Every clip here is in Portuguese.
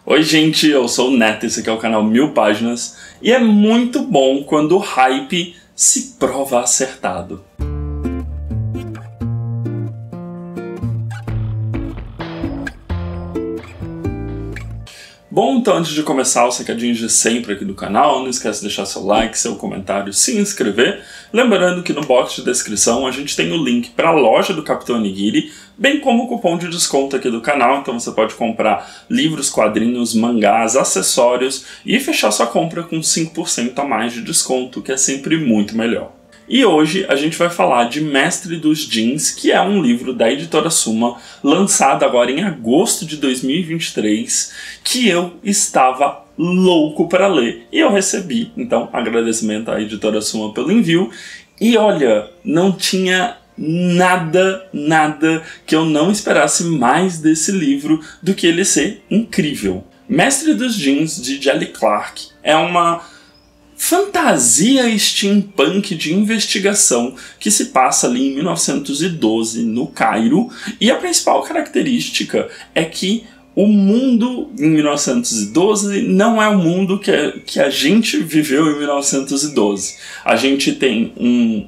Oi gente, eu sou o Neto, esse aqui é o canal 1000 Páginas e é muito bom quando o hype se prova acertado. Bom, então antes de começar os recadinhos de sempre aqui do canal, não esquece de deixar seu like, seu comentário, se inscrever. Lembrando que no box de descrição a gente tem o link para a loja do Capitão Onigiri, bem como o cupom de desconto aqui do canal, então você pode comprar livros, quadrinhos, mangás, acessórios e fechar sua compra com 5% a mais de desconto, que é sempre muito melhor. E hoje a gente vai falar de Mestre dos Djinns, que é um livro da editora Suma, lançado agora em agosto de 2023, que eu estava louco para ler. E eu recebi, então, agradecimento à editora Suma pelo envio. E olha, não tinha nada que eu não esperasse mais desse livro do que ele ser incrível. Mestre dos Djinns, de Jelly Clark, é uma fantasia steampunk de investigação que se passa ali em 1912 no Cairo, e a principal característica é que o mundo em 1912 não é o mundo que a gente viveu em 1912. A gente tem um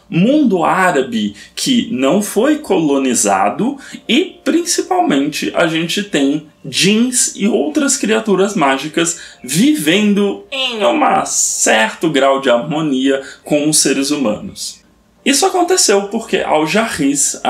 mundo árabe que não foi colonizado e, principalmente, a gente tem djinns e outras criaturas mágicas vivendo em um certo grau de harmonia com os seres humanos. Isso aconteceu porque Al-Jarriz,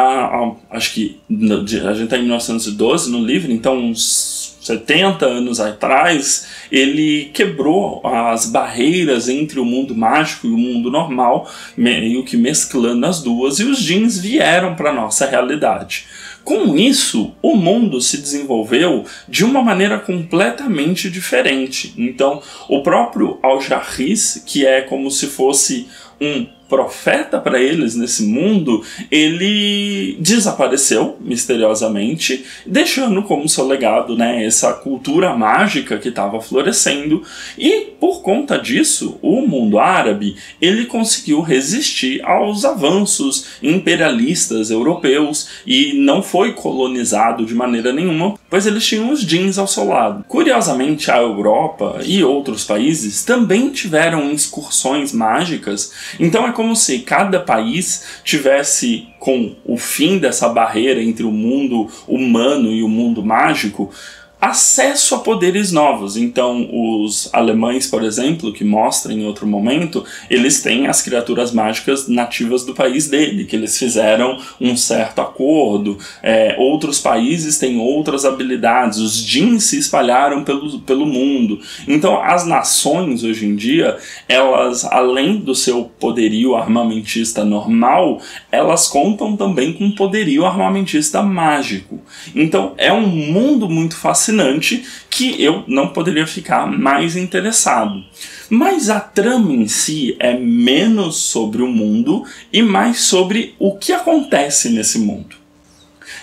acho que a gente está em 1912 no livro, então uns 70 anos atrás, ele quebrou as barreiras entre o mundo mágico e o mundo normal, meio que mesclando as duas, e os djinns vieram para a nossa realidade. Com isso, o mundo se desenvolveu de uma maneira completamente diferente. Então, o próprio Al-Jarriz, que é como se fosse um profeta para eles nesse mundo, ele desapareceu misteriosamente, deixando como seu legado, né, essa cultura mágica que estava florescendo, e por conta disso, o mundo árabe ele conseguiu resistir aos avanços imperialistas europeus e não foi colonizado de maneira nenhuma, pois eles tinham os djinns ao seu lado. Curiosamente, a Europa e outros países também tiveram excursões mágicas, então é como se cada país tivesse, com o fim dessa barreira entre o mundo humano e o mundo mágico, acesso a poderes novos. Então os alemães, por exemplo, que mostram em outro momento, eles têm as criaturas mágicas nativas do país dele, que eles fizeram um certo acordo. Outros países têm outras habilidades, os djinns se espalharam pelo mundo. Então as nações hoje em dia, elas, além do seu poderio armamentista normal, elas contam também com poderio armamentista mágico. Então é um mundo muito fascinante que eu não poderia ficar mais interessado. Mas a trama em si é menos sobre o mundo e mais sobre o que acontece nesse mundo.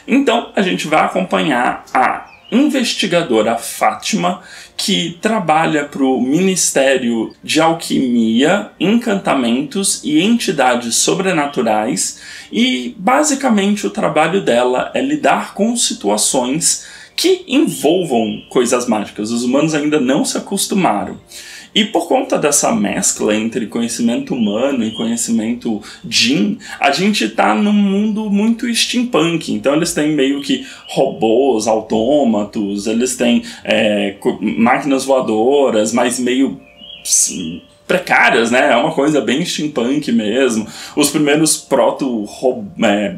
Então a gente vai acompanhar a investigadora Fátima, que trabalha para o Ministério de Alquimia, Encantamentos e Entidades Sobrenaturais, e basicamente o trabalho dela é lidar com situações que envolvam coisas mágicas. Os humanos ainda não se acostumaram. E por conta dessa mescla entre conhecimento humano e conhecimento djinn, a gente está num mundo muito steampunk. Então eles têm meio que robôs, autômatos, eles têm máquinas voadoras, mas meio precárias, né? É uma coisa bem steampunk mesmo. Os primeiros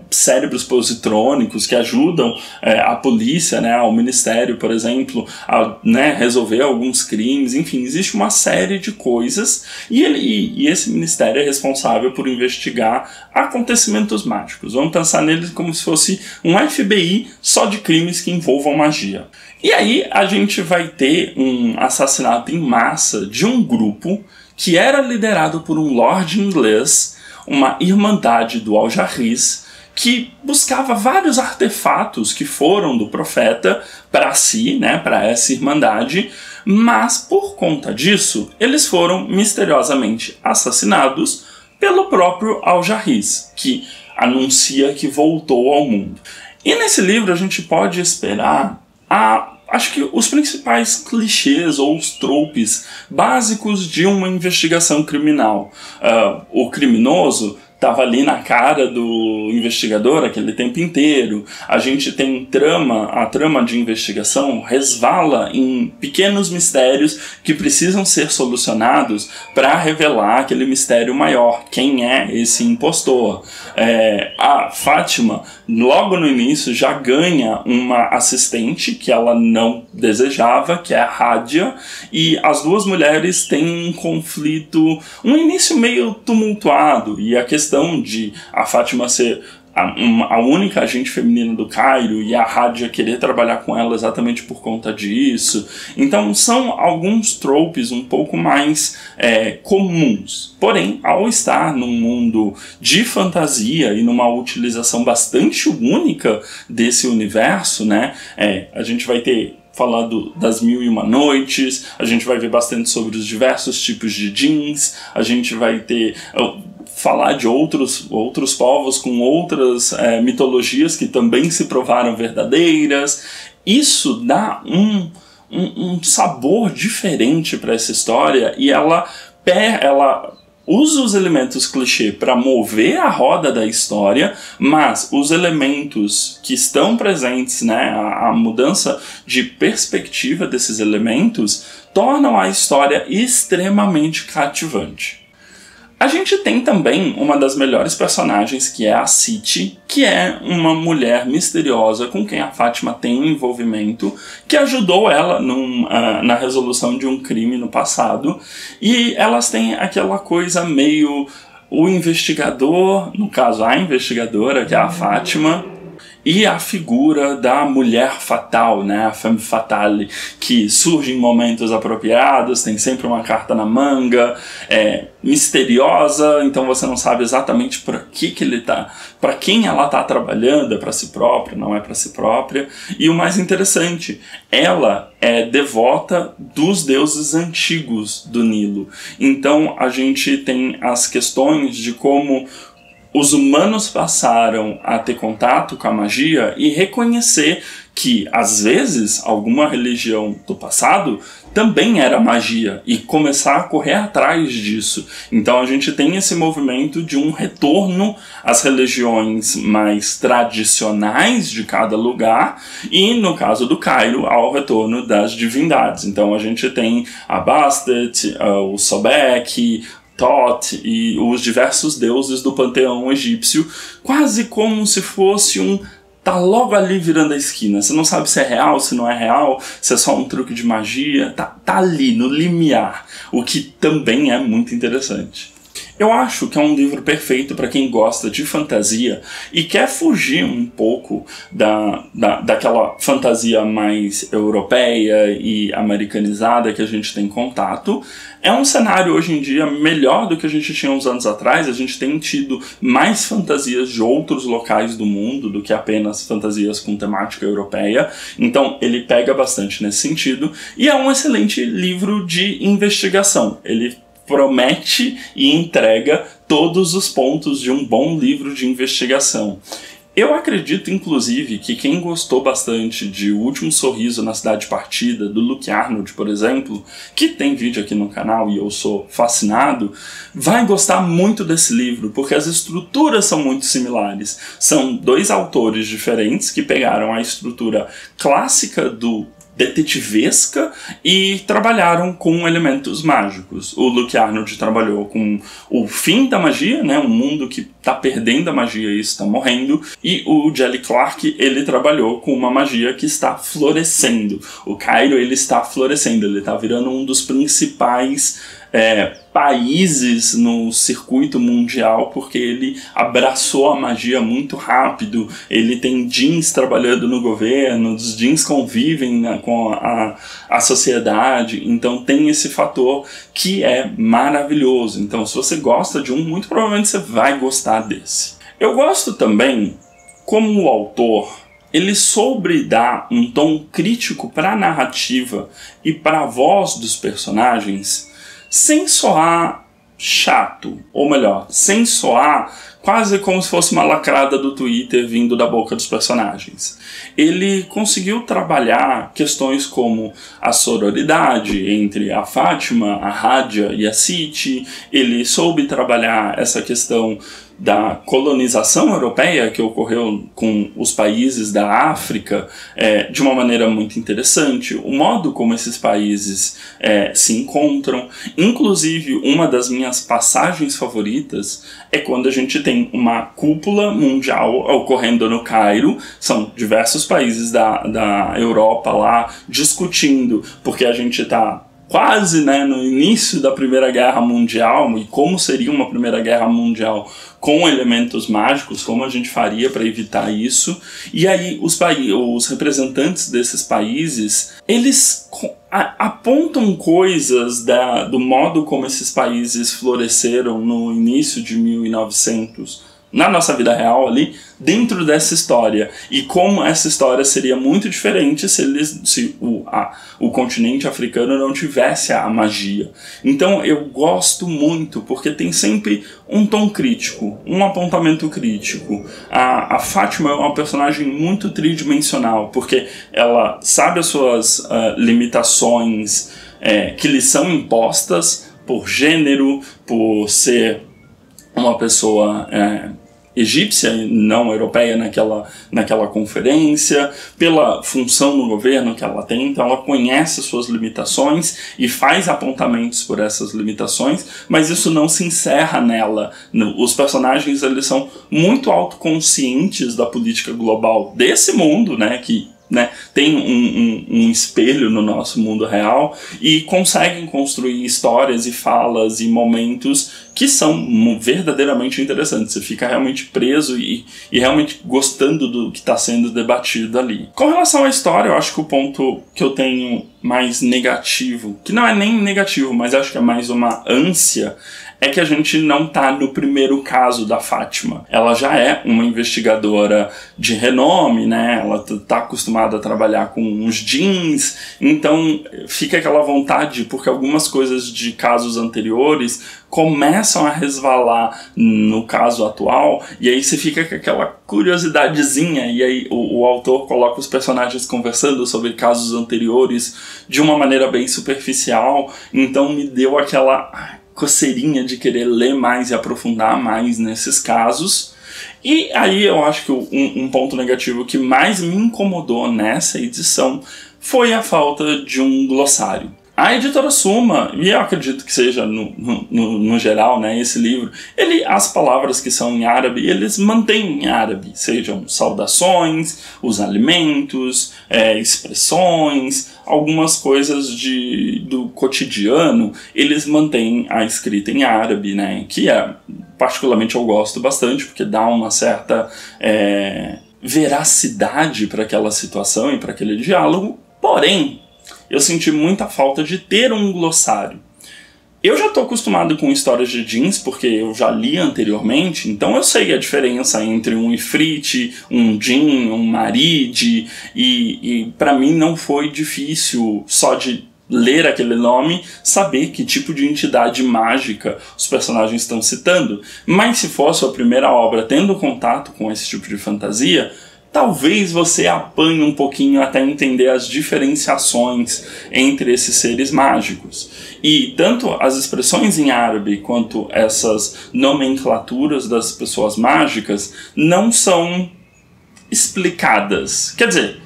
cérebros positrônicos que ajudam a polícia, né, ao ministério, por exemplo, a, né, resolver alguns crimes. Enfim, existe uma série de coisas e esse ministério é responsável por investigar acontecimentos mágicos. Vamos pensar neles como se fosse um FBI só de crimes que envolvam magia. E aí a gente vai ter um assassinato em massa de um grupo que era liderado por um lord inglês, uma irmandade do Al-Jarriz, que buscava vários artefatos que foram do profeta para si, né, para essa irmandade, mas por conta disso eles foram misteriosamente assassinados pelo próprio Al-Jarriz, que anuncia que voltou ao mundo. E nesse livro a gente pode esperar a acho que os principais clichês ou os tropes básicos de uma investigação criminal. O criminoso estava ali na cara do investigador aquele tempo inteiro. A gente tem a trama de investigação resvala em pequenos mistérios que precisam ser solucionados para revelar aquele mistério maior. Quem é esse impostor? A Fátima, logo no início, já ganha uma assistente que ela não desejava, que é a Rádia, e as duas mulheres têm um conflito, um início meio tumultuado, e a questão de a Fátima ser a única agente feminina do Cairo e a Rádia querer trabalhar com ela exatamente por conta disso. Então são alguns tropes um pouco mais comuns. Porém, ao estar num mundo de fantasia e numa utilização bastante única desse universo, né, a gente vai ter falado das Mil e Uma Noites, a gente vai ver bastante sobre os diversos tipos de djinns, a gente vai ter falar de outros povos com outras mitologias que também se provaram verdadeiras. Isso dá um sabor diferente para essa história, e ela usa os elementos clichê para mover a roda da história, mas os elementos que estão presentes, né, a mudança de perspectiva desses elementos, tornam a história extremamente cativante. A gente tem também uma das melhores personagens, que é a Siti, que é uma mulher misteriosa com quem a Fátima tem um envolvimento, que ajudou ela na resolução de um crime no passado, e elas têm aquela coisa meio o investigador, no caso a investigadora, que é a Fátima, e a figura da mulher fatal, né, a femme fatale, que surge em momentos apropriados, tem sempre uma carta na manga, é misteriosa, então você não sabe exatamente para quem ela está trabalhando, é para si própria, não é para si própria. E o mais interessante, ela é devota dos deuses antigos do Nilo. Então a gente tem as questões de como os humanos passaram a ter contato com a magia e reconhecer que, às vezes, alguma religião do passado também era magia, e começar a correr atrás disso. Então a gente tem esse movimento de um retorno às religiões mais tradicionais de cada lugar, e, no caso do Cairo, ao retorno das divindades. Então a gente tem a Bastet, o Sobek, Thoth e os diversos deuses do panteão egípcio, quase como se fosse tá logo ali virando a esquina. Você não sabe se é real, se não é real, se é só um truque de magia. Tá ali, no limiar, o que também é muito interessante. Eu acho que é um livro perfeito para quem gosta de fantasia e quer fugir um pouco daquela fantasia mais europeia e americanizada que a gente tem contato. É um cenário hoje em dia melhor do que a gente tinha uns anos atrás. A gente tem tido mais fantasias de outros locais do mundo do que apenas fantasias com temática europeia. Então ele pega bastante nesse sentido, e é um excelente livro de investigação. Ele promete e entrega todos os pontos de um bom livro de investigação. Eu acredito, inclusive, que quem gostou bastante de O Último Sorriso na Cidade Partida, do Luke Arnold, por exemplo, que tem vídeo aqui no canal e eu sou fascinado, vai gostar muito desse livro, porque as estruturas são muito similares. São dois autores diferentes que pegaram a estrutura clássica do detetivesca e trabalharam com elementos mágicos. O Luke Arnold trabalhou com o fim da magia, né, um mundo que está perdendo a magia e está morrendo, e o Jelly Clark, ele trabalhou com uma magia que está florescendo. O Cairo, ele está florescendo, ele está virando um dos principais países no circuito mundial, porque ele abraçou a magia muito rápido. Ele tem djinns trabalhando no governo, os djinns convivem com a sociedade, então tem esse fator que é maravilhoso. Então se você gosta de um, muito provavelmente você vai gostar desse. Eu gosto também como o autor ele soube dar um tom crítico para a narrativa e para a voz dos personagens, sem soar chato, ou melhor, sem soar quase como se fosse uma lacrada do Twitter vindo da boca dos personagens. Ele conseguiu trabalhar questões como a sororidade entre a Fátima, a Rádia e a Siti. Ele soube trabalhar essa questão da colonização europeia que ocorreu com os países da África de uma maneira muito interessante, o modo como esses países se encontram. Inclusive, uma das minhas passagens favoritas é quando a gente tem uma cúpula mundial ocorrendo no Cairo, são diversos países da Europa lá discutindo, porque a gente está quase no início da Primeira Guerra Mundial, e como seria uma Primeira Guerra Mundial com elementos mágicos, como a gente faria para evitar isso. E aí os representantes desses países, eles apontam coisas do modo como esses países floresceram no início de 1900, na nossa vida real ali, dentro dessa história, e como essa história seria muito diferente se o continente africano não tivesse a magia. Então eu gosto muito, porque tem sempre um tom crítico, um apontamento crítico. A Fátima é uma personagem muito tridimensional, porque ela sabe as suas limitações que lhe são impostas por gênero, por ser uma pessoa egípcia e não europeia naquela conferência, pela função no governo que ela tem. Então ela conhece suas limitações e faz apontamentos por essas limitações, mas isso não se encerra nela. Os personagens, eles são muito autoconscientes da política global desse mundo, que tem um espelho no nosso mundo real, e conseguem construir histórias e falas e momentos que são verdadeiramente interessantes. Você fica realmente preso e realmente gostando do que está sendo debatido ali. Com relação à história, eu acho que o ponto que eu tenho mais negativo, que não é nem negativo, mas acho que é mais uma ânsia, é que a gente não tá no primeiro caso da Fátima. Ela já é uma investigadora de renome, ela tá acostumada a trabalhar com os jeans, então fica aquela vontade, porque algumas coisas de casos anteriores começam a resvalar no caso atual, e aí você fica com aquela curiosidadezinha, e aí o autor coloca os personagens conversando sobre casos anteriores de uma maneira bem superficial, então me deu aquela coceirinha de querer ler mais e aprofundar mais nesses casos. E aí eu acho que um ponto negativo que mais me incomodou nessa edição foi a falta de um glossário. A editora Suma, e eu acredito que seja no geral, esse livro, as palavras que são em árabe, eles mantêm em árabe, sejam saudações, os alimentos, expressões, algumas coisas do cotidiano, eles mantêm a escrita em árabe, que particularmente eu gosto bastante, porque dá uma certa veracidade para aquela situação e para aquele diálogo. Porém, eu senti muita falta de ter um glossário. Eu já estou acostumado com histórias de jeans, porque eu já li anteriormente, então eu sei a diferença entre um ifrit, um jin, um marid, e para mim não foi difícil, só de ler aquele nome, saber que tipo de entidade mágica os personagens estão citando. Mas se fosse a primeira obra tendo contato com esse tipo de fantasia, talvez você apanhe um pouquinho até entender as diferenciações entre esses seres mágicos. E tanto as expressões em árabe quanto essas nomenclaturas das pessoas mágicas não são explicadas. Quer dizer,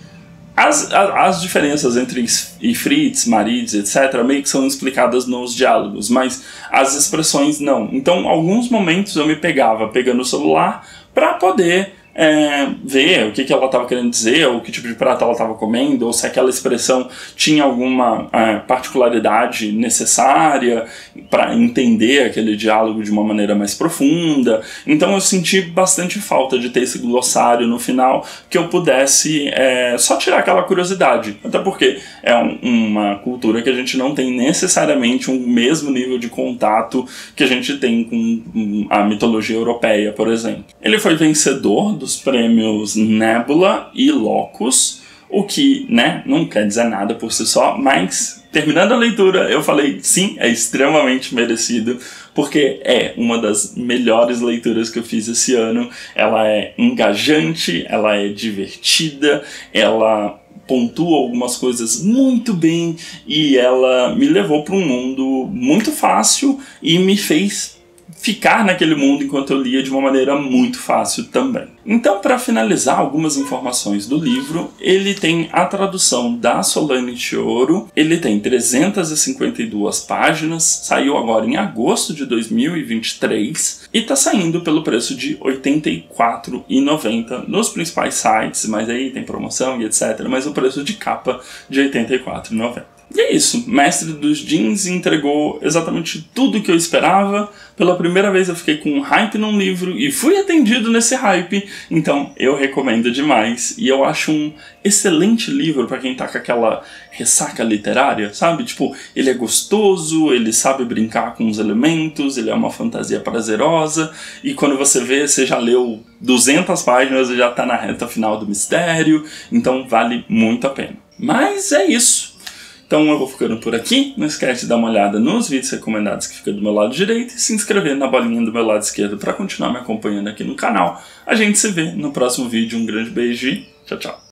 as diferenças entre ifrits, marids, etc. meio que são explicadas nos diálogos, mas as expressões não. Então, alguns momentos eu me pegando o celular para poder ver o que ela estava querendo dizer, ou que tipo de prato ela estava comendo, ou se aquela expressão tinha alguma particularidade necessária para entender aquele diálogo de uma maneira mais profunda. Então eu senti bastante falta de ter esse glossário no final, que eu pudesse só tirar aquela curiosidade, até porque é uma cultura que a gente não tem necessariamente um mesmo nível de contato que a gente tem com a mitologia europeia, por exemplo. Ele foi vencedor dos prêmios Nebula e Locus, o que, né, não quer dizer nada por si só, mas terminando a leitura eu falei, sim, é extremamente merecido, porque é uma das melhores leituras que eu fiz esse ano. Ela é engajante, ela é divertida, ela pontua algumas coisas muito bem e ela me levou para um mundo muito fácil e me fez ficar naquele mundo enquanto eu lia de uma maneira muito fácil também. Então, para finalizar algumas informações do livro, ele tem a tradução da Solane Chiouro, ele tem 352 páginas, saiu agora em agosto de 2023 e está saindo pelo preço de R$ 84,90 nos principais sites, mas aí tem promoção e etc, mas o preço de capa de R$ 84,90. E é isso, Mestre dos Jeans entregou exatamente tudo o que eu esperava. Pela primeira vez eu fiquei com um hype num livro e fui atendido nesse hype, então eu recomendo demais. E eu acho um excelente livro para quem tá com aquela ressaca literária, sabe? Tipo, ele é gostoso, ele sabe brincar com os elementos, ele é uma fantasia prazerosa, e quando você vê, você já leu 200 páginas e já tá na reta final do mistério, então vale muito a pena. Mas é isso. Então eu vou ficando por aqui, não esquece de dar uma olhada nos vídeos recomendados que fica do meu lado direito e se inscrever na bolinha do meu lado esquerdo para continuar me acompanhando aqui no canal. A gente se vê no próximo vídeo, um grande beijo e tchau, tchau.